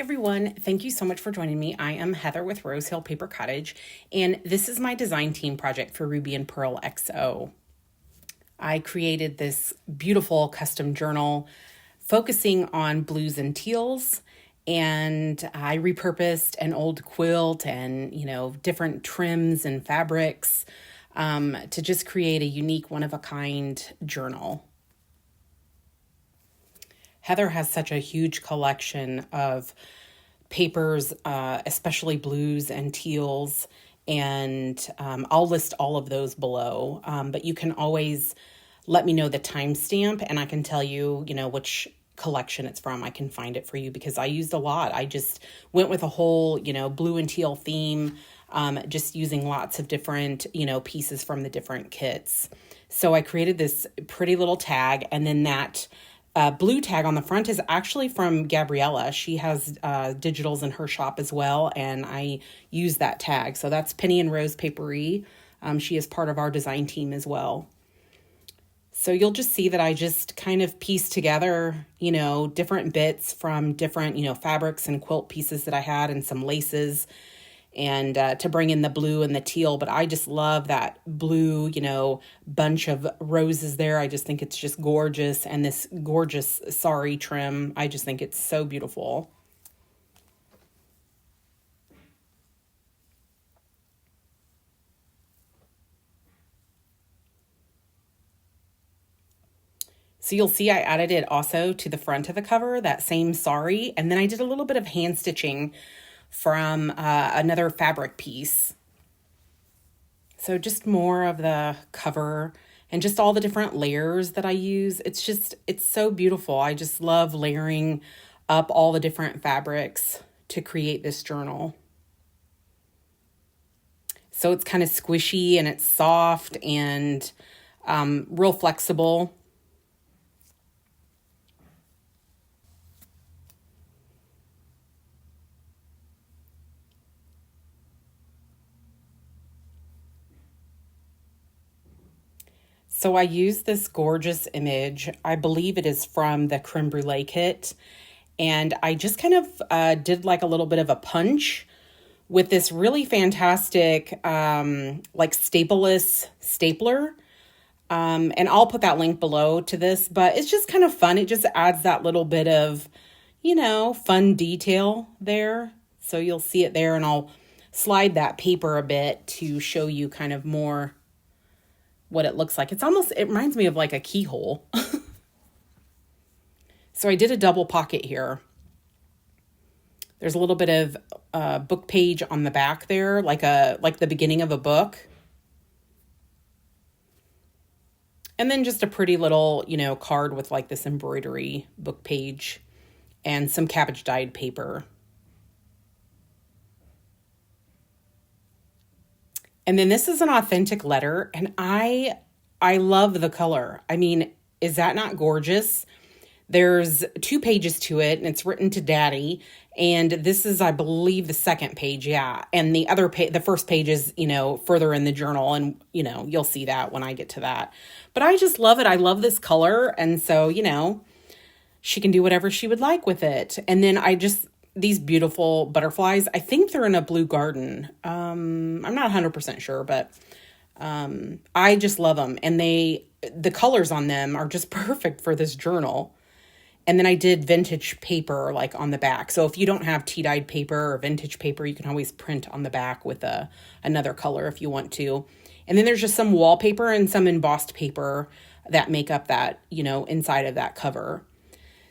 everyone. Thank you so much for joining me. I am Heather with Rose Hill Paper Cottage, and this is my design team project for Ruby and Pearl XO. I created this beautiful custom journal focusing on blues and teals, and I repurposed an old quilt and, different trims and fabrics to just create a unique one-of-a-kind journal. Heather has such a huge collection of papers, especially blues and teals, and I'll list all of those below, but you can always let me know the timestamp and I can tell you, which collection it's from. I can find it for you because I used a lot. I just went with a whole, blue and teal theme, just using lots of different, pieces from the different kits. So I created this pretty little tag, and then that blue tag on the front is actually from Gabriella. She has digitals in her shop as well, and I use that tag. So that's Penny and Rose Papery. She is part of our design team as well. So you'll just see that I just kind of pieced together, different bits from different, fabrics and quilt pieces that I had and some laces, and to bring in the blue and the teal. But I just love that blue, bunch of roses there. I just think it's just gorgeous. And this gorgeous sari trim, I just think it's so beautiful. So you'll see I added it also to the front of the cover, that same sari. And then I did a little bit of hand stitching from another fabric piece. So just more of the cover and just all the different layers that I use. It's so beautiful. I just love layering up all the different fabrics to create this journal. So it's kind of squishy and it's soft and real flexible. So I used this gorgeous image. I believe it is from the Crème Brûlée kit. And I just kind of did like a little bit of a punch with this really fantastic like stapleless stapler. And I'll put that link below to this, but it's just kind of fun. It just adds that little bit of, fun detail there. So you'll see it there, and I'll slide that paper a bit to show you kind of more what it looks like. It reminds me of like a keyhole. So I did a double pocket here. There's a little bit of book page on the back there, like the beginning of a book. And then just a pretty little, card with like this embroidery book page and some cabbage dyed paper. And then this is an authentic letter, and I love the color. I mean, is that not gorgeous? There's 2 pages to it, and it's written to Daddy. And this is, I believe, the second page, yeah. And the other the first page is, further in the journal, and you'll see that when I get to that. But I just love it. I love this color, and so she can do whatever she would like with it. And then these beautiful butterflies, I think they're in a blue garden. I'm not 100% sure, but I just love them. And the colors on them are just perfect for this journal. And then I did vintage paper like on the back. So if you don't have tea-dyed paper or vintage paper, you can always print on the back with another color if you want to. And then there's just some wallpaper and some embossed paper that make up that, inside of that cover.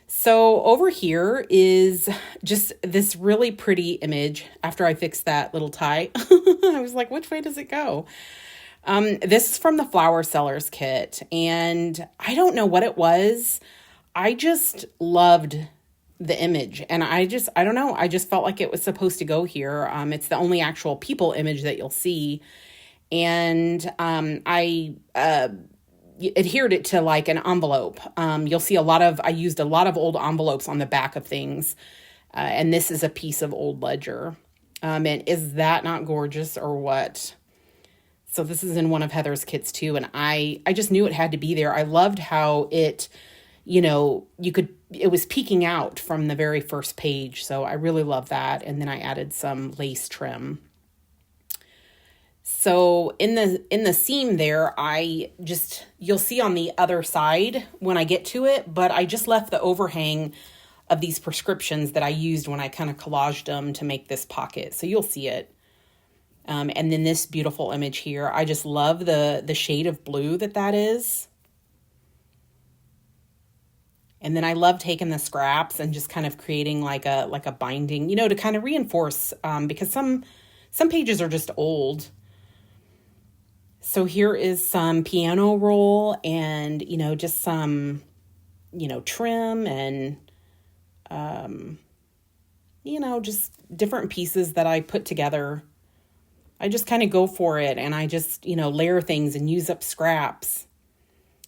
So over here is just this really pretty image. After I fixed that little tie, I was like, which way does it go? This is from the Flower Sellers kit, and I don't know what it was. I just loved the image, and I don't know. I just felt like it was supposed to go here. It's the only actual people image that you'll see. And I adhered it to like an envelope. You'll see I used a lot of old envelopes on the back of things. And this is a piece of old ledger. And is that not gorgeous or what? So this is in one of Heather's kits too. And I just knew it had to be there. I loved how it, you could it was peeking out from the very first page. So I really love that. And then I added some lace trim. So in the seam there, you'll see on the other side when I get to it, but I just left the overhang of these prescriptions that I used when I kind of collaged them to make this pocket. So you'll see it. And then this beautiful image here. I just love the shade of blue that is. And then I love taking the scraps and just kind of creating like a binding, to kind of reinforce, because some pages are just old. So here is some piano roll and, just some, trim and, just different pieces that I put together. I just kind of go for it and I just, layer things and use up scraps.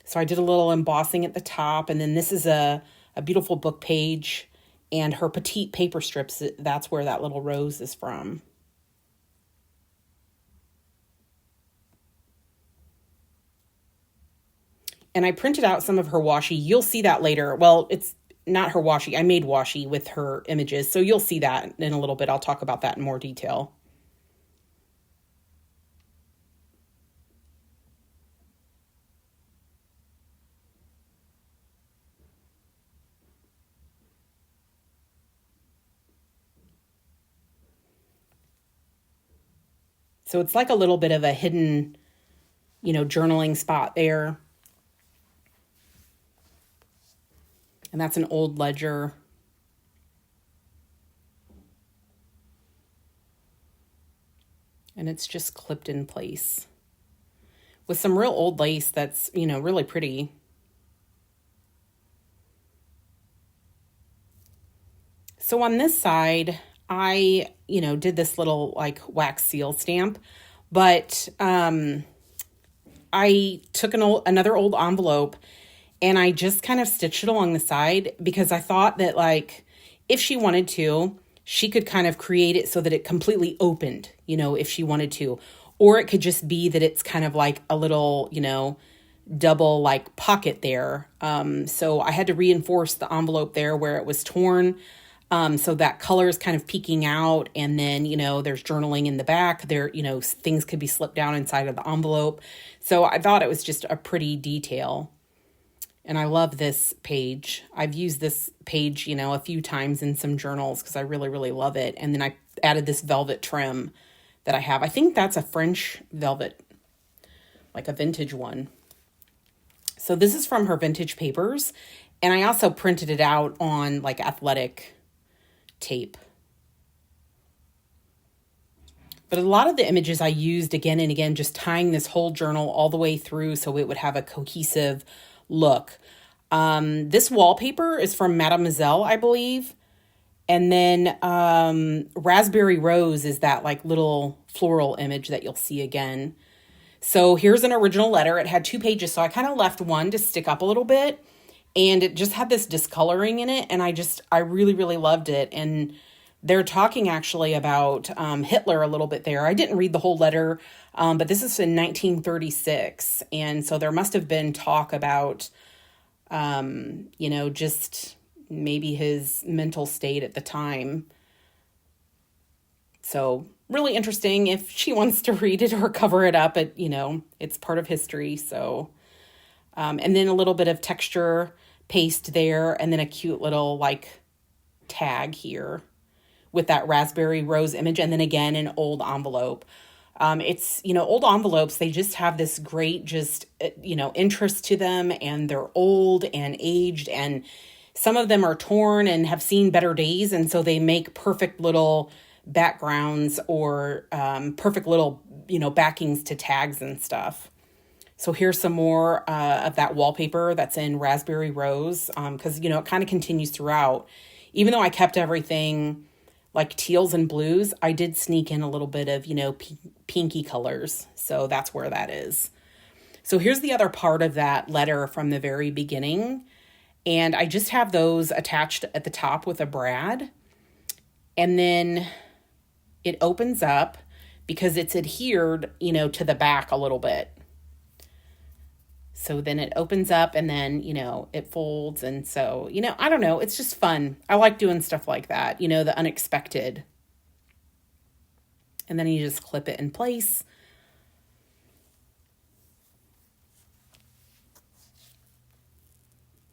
So I did a little embossing at the top, and then this is a beautiful book page and her Petit paper strips. That's where that little rose is from. And I printed out some of her washi. You'll see that later. Well, it's not her washi. I made washi with her images. So you'll see that in a little bit. I'll talk about that in more detail. So it's like a little bit of a hidden, journaling spot there. And that's an old ledger. And it's just clipped in place with some real old lace that's, really pretty. So on this side, I, did this little like wax seal stamp, but I took another old envelope and I just kind of stitched it along the side because I thought that like if she wanted to, she could kind of create it so that it completely opened, if she wanted to, or it could just be that it's kind of like a little, double like pocket there. So I had to reinforce the envelope there where it was torn. So that color is kind of peeking out, and then, there's journaling in the back there, things could be slipped down inside of the envelope. So I thought it was just a pretty detail. And I love this page. I've used this page, a few times in some journals because I really, really love it. And then I added this velvet trim that I have. I think that's a French velvet, like a vintage one. So this is from her vintage papers. And I also printed it out on like athletic tape. But a lot of the images I used again and again, just tying this whole journal all the way through so it would have a cohesive look. This wallpaper is from Mademoiselle, I believe. And then Raspberry Rose is that like little floral image that you'll see again. So here's an original letter. It had 2 pages, so I kind of left one to stick up a little bit. And it just had this discoloring in it. And I really, really loved it. And they're talking actually about Hitler a little bit there. I didn't read the whole letter, but this is in 1936. And so there must have been talk about, just maybe his mental state at the time. So really interesting if she wants to read it or cover it up. It's part of history. So, and then a little bit of texture paste there, and then a cute little like tag here with that raspberry rose image, and then again an old envelope. It's, old envelopes, they just have this great just, interest to them, and they're old and aged, and some of them are torn and have seen better days, and so they make perfect little backgrounds or perfect little, backings to tags and stuff. So here's some more of that wallpaper that's in Raspberry Rose, because, it kind of continues throughout. Even though I kept everything like teals and blues, I did sneak in a little bit of, pinky colors. So that's where that is. So here's the other part of that letter from the very beginning. And I just have those attached at the top with a brad. And then it opens up because it's adhered, to the back a little bit. So then it opens up and then, it folds. And so, I don't know. It's just fun. I like doing stuff like that, the unexpected. And then you just clip it in place.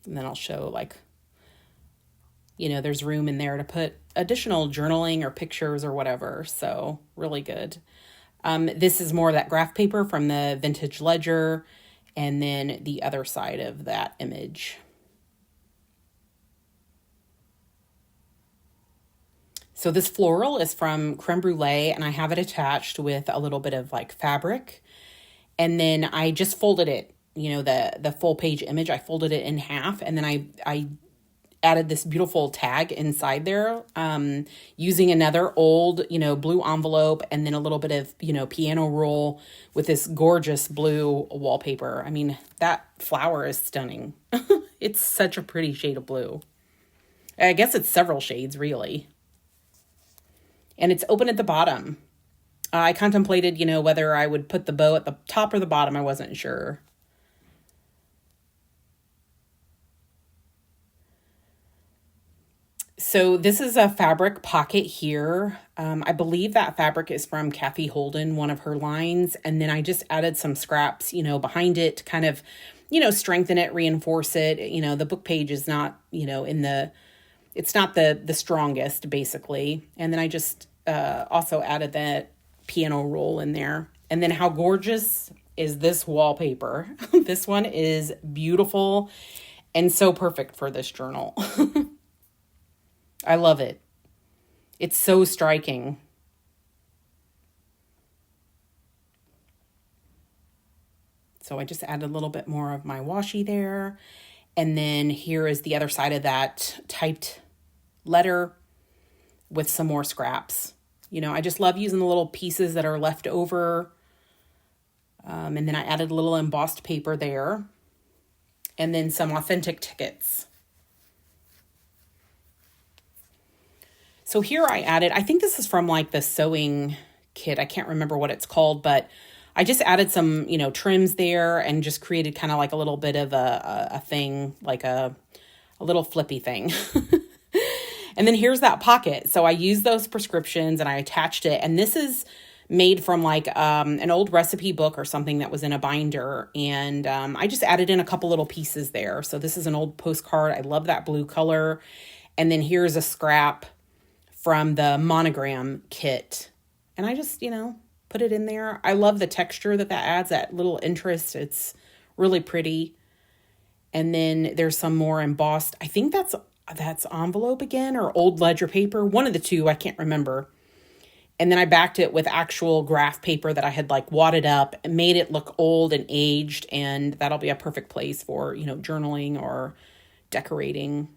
And then I'll show like, there's room in there to put additional journaling or pictures or whatever. So really good. This is more of that graph paper from the vintage ledger. And then the other side of that image. So this floral is from Crème Brûlée, and I have it attached with a little bit of like fabric. And then I just folded it, the full page image, I folded it in half, and then I added this beautiful tag inside there, using another old, blue envelope, and then a little bit of, piano roll with this gorgeous blue wallpaper. I mean, that flower is stunning. It's such a pretty shade of blue. I guess it's several shades, really. And it's open at the bottom. I contemplated, whether I would put the bow at the top or the bottom. I wasn't sure. So this is a fabric pocket here. I believe that fabric is from Kathy Holden, one of her lines. And then I just added some scraps, behind it to kind of, strengthen it, reinforce it. The book page is not, it's not the strongest, basically. And then I just also added that piano roll in there. And then how gorgeous is this wallpaper? This one is beautiful and so perfect for this journal. I love it. It's so striking. So I just added a little bit more of my washi there. And then here is the other side of that typed letter with some more scraps. I just love using the little pieces that are left over. And then I added a little embossed paper there. And then some authentic tickets. So here I added, I think this is from like the sewing kit. I can't remember what it's called, but I just added some, trims there and just created kind of like a little bit of a thing, like a little flippy thing. And then here's that pocket. So I used those prescriptions and I attached it. And this is made from like an old recipe book or something that was in a binder. And I just added in a couple little pieces there. So this is an old postcard. I love that blue color. And then here's a scrap from the Monogram kit. And I just, put it in there. I love the texture that adds, that little interest. It's really pretty. And then there's some more embossed. I think that's envelope again, or old ledger paper. One of the two, I can't remember. And then I backed it with actual graph paper that I had like wadded up and made it look old and aged. And that'll be a perfect place for, journaling or decorating.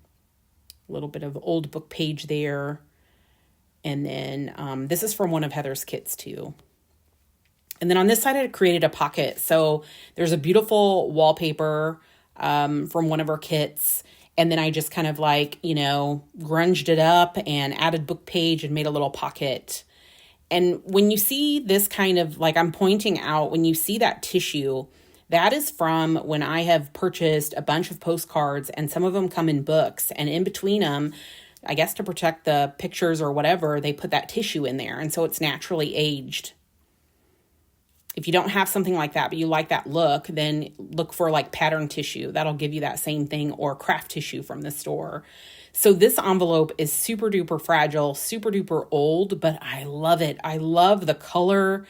A little bit of old book page there. And then this is from one of Heather's kits too. And then on this side, I created a pocket. So there's a beautiful wallpaper from one of her kits. And then I just kind of like, grunged it up and added book page and made a little pocket. And when you see this kind of, like I'm pointing out, when you see that tissue, that is from when I have purchased a bunch of postcards, and some of them come in books. And in between them, I guess to protect the pictures or whatever, they put that tissue in there. And so it's naturally aged. If you don't have something like that, but you like that look, then look for like pattern tissue. That'll give you that same thing, or craft tissue from the store. So this envelope is super duper fragile, super duper old, but I love it. I love the color,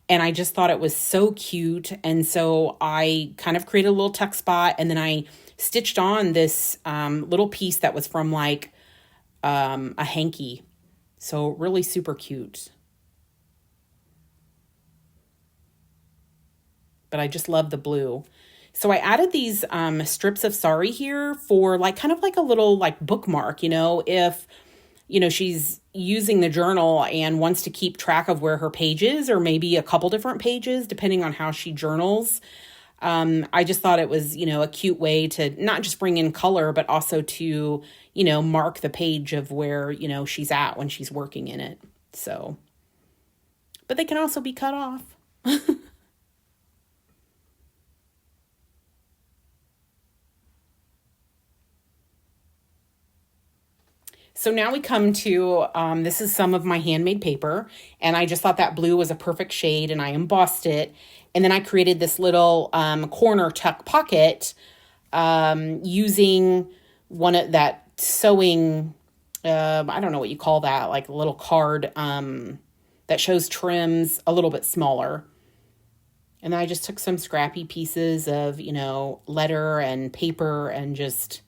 and I just thought it was so cute. And so I kind of created a little tuck spot, and then I stitched on this little piece that was from like a hanky. So really super cute. But I just love the blue. So I added these strips of sari here for like kind of like a little like bookmark, if, she's using the journal and wants to keep track of where her page is, or maybe a couple different pages, depending on how she journals. I just thought it was, a cute way to not just bring in color, but also to, mark the page of where, she's at when she's working in it. So, but they can also be cut off. So now we come to, this is some of my handmade paper, and I just thought that blue was a perfect shade, and I embossed it. And then I created this little corner tuck pocket using one of that sewing, I don't know what you call that, like a little card that shows trims a little bit smaller. And then I just took some scrappy pieces of, letter and paper and just,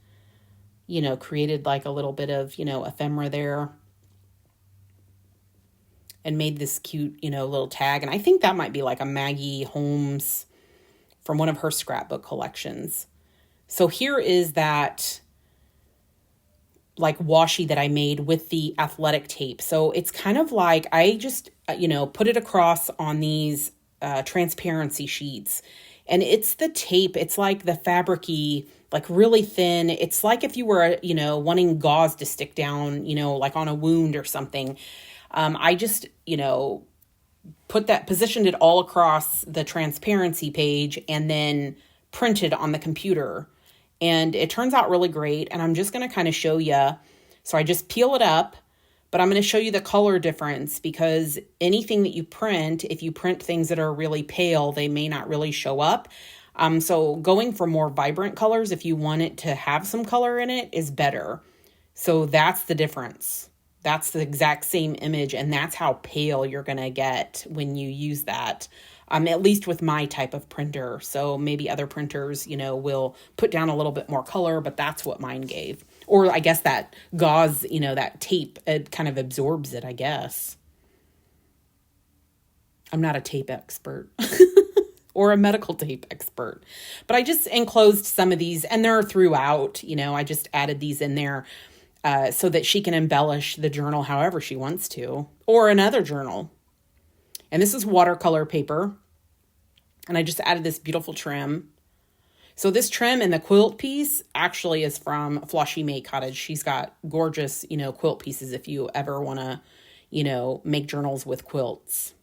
created like a little bit of, ephemera there. And made this cute, little tag. And I think that might be like a Maggie Holmes from one of her scrapbook collections. So here is that like washi that I made with the athletic tape. So it's kind of like I just, put it across on these transparency sheets. And it's the tape. It's like the fabric-y, like really thin. It's like if you were, wanting gauze to stick down, like on a wound or something. I just, positioned it all across the transparency page and then printed on the computer. And it turns out really great. And I'm just going to kind of show you. So I just peel it up, but I'm going to show you the color difference because anything that you print, if you print things that are really pale, they may not really show up. So going for more vibrant colors, if you want it to have some color in it, is better. So that's the difference. That's the exact same image, and that's how pale you're going to get when you use that, at least with my type of printer. So maybe other printers, will put down a little bit more color, but that's what mine gave. Or I guess that gauze, that tape, it kind of absorbs it, I guess. I'm not a tape expert or a medical tape expert, but I just enclosed some of these, and they're throughout, I just added these in there. So that she can embellish the journal however she wants to, or another journal. And this is watercolor paper. And I just added this beautiful trim. So this trim and the quilt piece actually is from Floshy May Cottage. She's got gorgeous, quilt pieces if you ever want to, make journals with quilts.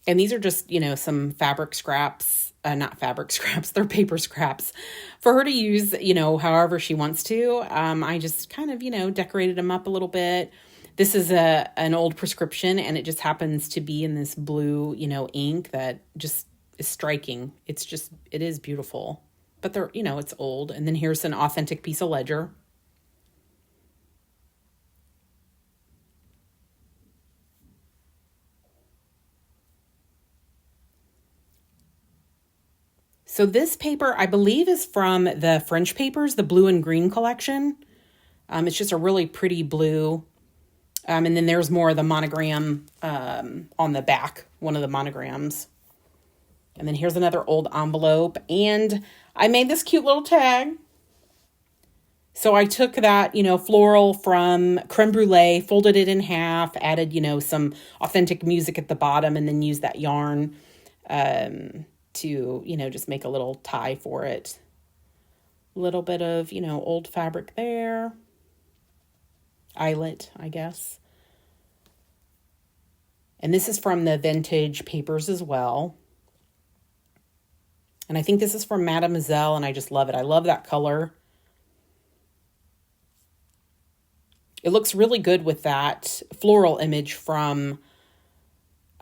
And these are just, some fabric scraps. Not fabric scraps, they're paper scraps for her to use, however she wants to. I just kind of, decorated them up a little bit. This is an old prescription, and it just happens to be in this blue, ink that just is striking. It is beautiful, but they're, it's old. And then here's an authentic piece of ledger. So this paper, I believe, is from the French papers, the blue and green collection. It's just a really pretty blue. And then there's more of the monogram on the back, one of the monograms. And then here's another old envelope. And I made this cute little tag. So I took that, floral from Crème Brûlée, folded it in half, added, some authentic music at the bottom, and then used that yarn to, just make a little tie for it. A little bit of, old fabric there. Eyelet, I guess. And this is from the vintage papers as well. And I think this is from Mademoiselle, and I just love it. I love that color. It looks really good with that floral image from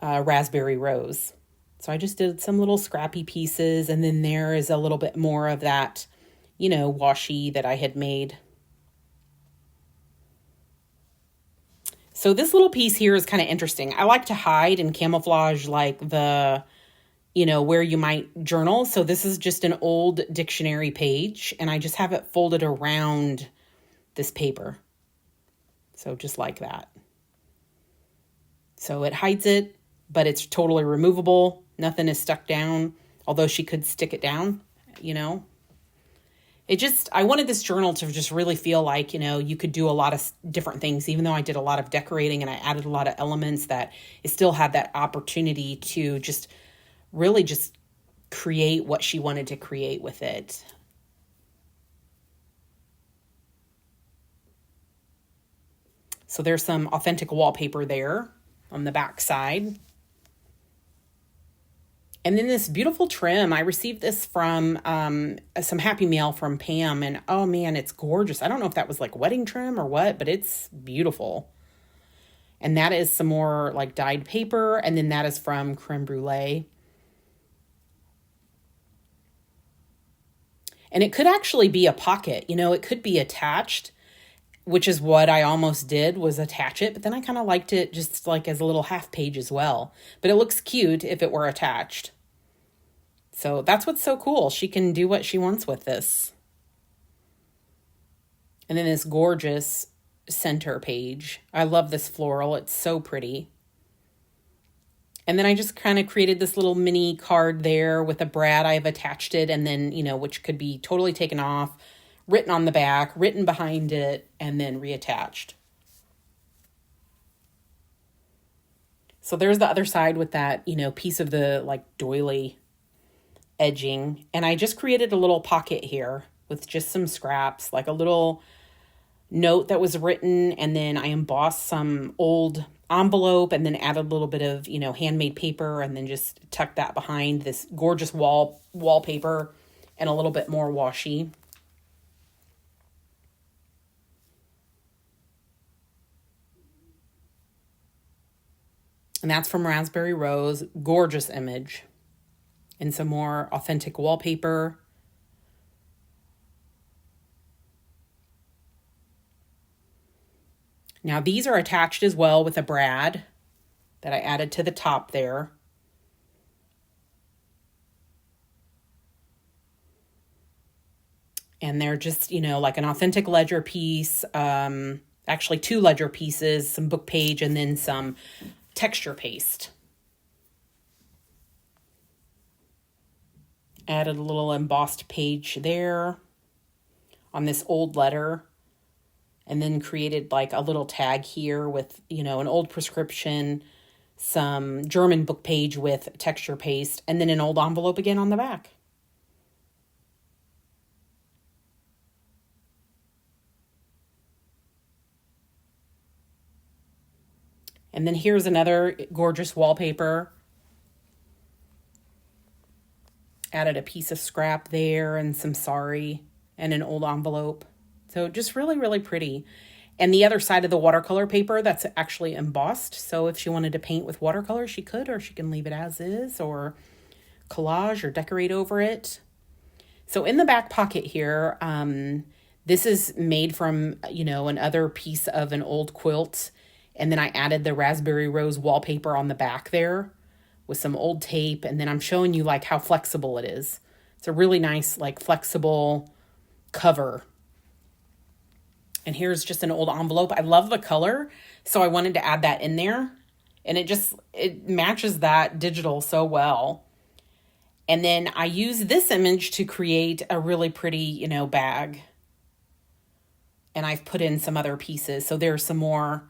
Raspberry Rose. So I just did some little scrappy pieces, and then there is a little bit more of that, washi that I had made. So this little piece here is kind of interesting. I like to hide and camouflage like the, where you might journal. So this is just an old dictionary page, and I just have it folded around this paper. So just like that. So it hides it, but it's totally removable. Nothing is stuck down, although she could stick it down, I wanted this journal to just really feel like, you could do a lot of different things, even though I did a lot of decorating and I added a lot of elements, that it still had that opportunity to just really just create what she wanted to create with it. So there's some authentic wallpaper there on the back side. And then this beautiful trim, I received this from some Happy Mail from Pam, and oh man, it's gorgeous. I don't know if that was like wedding trim or what, but it's beautiful. And that is some more like dyed paper, and then that is from Crème Brûlée. And it could actually be a pocket, you know, it could be attached, which is what I almost did, was attach it, but then I kind of liked it just like as a little half page as well. But it looks cute if it were attached. So that's what's so cool. She can do what she wants with this. And then this gorgeous center page. I love this floral. It's so pretty. And then I just kind of created this little mini card there with a brad. I've attached it, and then, you know, which could be totally taken off, written on the back, written behind it, and then reattached. So there's the other side with that, you know, piece of the like doily edging. And I just created a little pocket here with just some scraps, like a little note that was written, and then I embossed some old envelope and then added a little bit of, you know, handmade paper, and then just tucked that behind this gorgeous wallpaper and a little bit more washi. And that's from Raspberry Rose. Gorgeous image. And some more authentic wallpaper. Now these are attached as well with a brad that I added to the top there. And they're just, you know, like an authentic ledger piece. Actually 2 ledger pieces, some book page, and then some texture paste. Added a little embossed page there on this old letter, and then created like a little tag here with, you know, an old prescription, some German book page with texture paste, and then an old envelope again on the back. And then here's another gorgeous wallpaper. Added a piece of scrap there and some sari and an old envelope. So just really, really pretty. And the other side of the watercolor paper, that's actually embossed. So if she wanted to paint with watercolor, she could, or she can leave it as is, or collage or decorate over it. So in the back pocket here, this is made from, you know, another piece of an old quilt. And then I added the Raspberry Rose wallpaper on the back there with some old tape. And then I'm showing you like how flexible it is. It's a really nice, like flexible cover. And here's just an old envelope. I love the color, so I wanted to add that in there. And it matches that digital so well. And then I use this image to create a really pretty, you know, bag. And I've put in some other pieces. So there's some more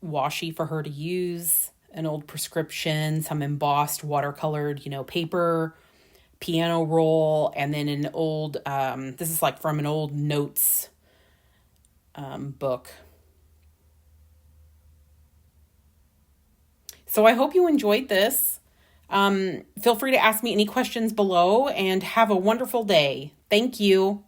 washi for her to use, an old prescription, some embossed watercolored, you know, paper, piano roll, and then an old, this is like from an old notes book. So I hope you enjoyed this. Feel free to ask me any questions below, and have a wonderful day. Thank you.